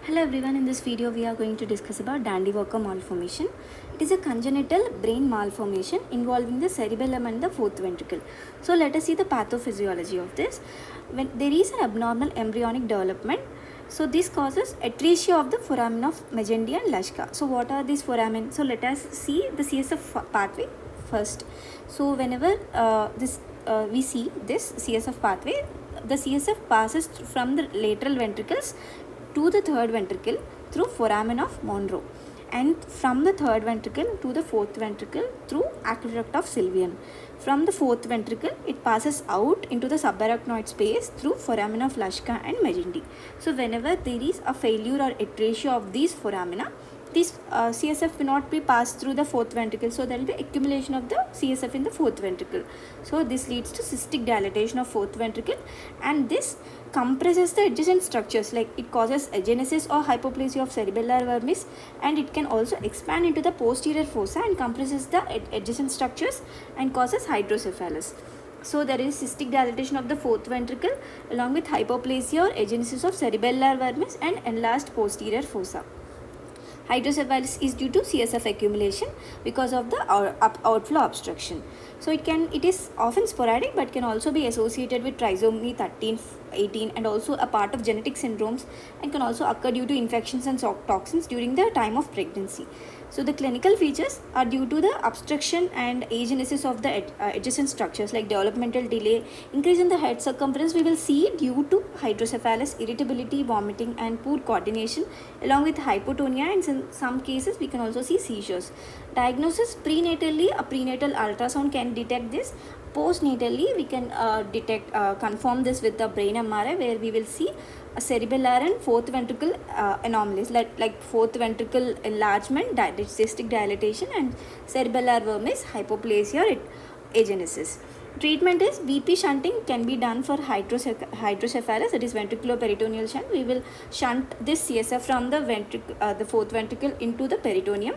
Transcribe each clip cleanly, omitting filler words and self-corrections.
Hello everyone, in this video we are going to discuss about Dandy-Walker malformation. It is a congenital brain malformation involving the cerebellum and the fourth ventricle. So let us see the pathophysiology of this. When there is an abnormal embryonic development, so this causes atresia of the foramen of Megendie and Lashka. So what are these foramen? So let us see the CSF pathway first. So whenever we see this CSF pathway, the CSF passes from the lateral ventricles to the third ventricle through foramen of Monro, and from the third ventricle to the fourth ventricle through aqueduct of Sylvian. From the fourth ventricle, it passes out into the subarachnoid space through foramen of Lashka and Megendie. So whenever there is a failure or atresia of these foramina, this CSF will not be passed through the fourth ventricle, so there will be accumulation of the CSF in the fourth ventricle. So this leads to cystic dilatation of fourth ventricle, and this compresses the adjacent structures, like it causes agenesis or hypoplasia of cerebellar vermis, and it can also expand into the posterior fossa and compresses the adjacent structures and causes hydrocephalus. So there is cystic dilatation of the fourth ventricle along with hypoplasia or agenesis of cerebellar vermis and enlarged posterior fossa. Hydrocephalus is due to CSF accumulation because of the outflow obstruction. So it is often sporadic but can also be associated with trisomy 13, 18 and also a part of genetic syndromes, and can also occur due to infections and toxins during the time of pregnancy. So the clinical features are due to the obstruction and agenesis of the adjacent structures, like developmental delay, increase in the head circumference we will see due to hydrocephalus, irritability, vomiting and poor coordination along with hypotonia, and in some cases we can also see seizures. Diagnosis: prenatally, a prenatal ultrasound can detect this. Postnatally, we can confirm this with the brain MRI, where we will see a cerebellar and fourth ventricle anomalies like fourth ventricle enlargement, cystic dilatation and cerebellar vermis, hypoplasia or agenesis. Treatment is VP shunting can be done for hydrocephalus, that is ventriculoperitoneal shunt. We will shunt this CSF from the fourth ventricle into the peritoneum,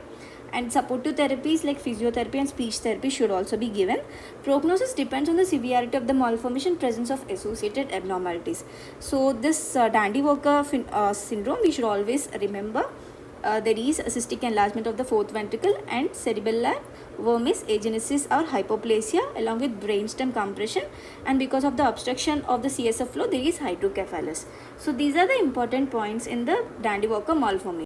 and supportive therapies like physiotherapy and speech therapy should also be given. Prognosis depends on the severity of the malformation, presence of associated abnormalities. So this Dandy-Walker syndrome, we should always remember there is a cystic enlargement of the fourth ventricle and cerebellar vermis, agenesis or hypoplasia along with brainstem compression, and because of the obstruction of the CSF flow there is hydrocephalus. So these are the important points in the Dandy-Walker malformation.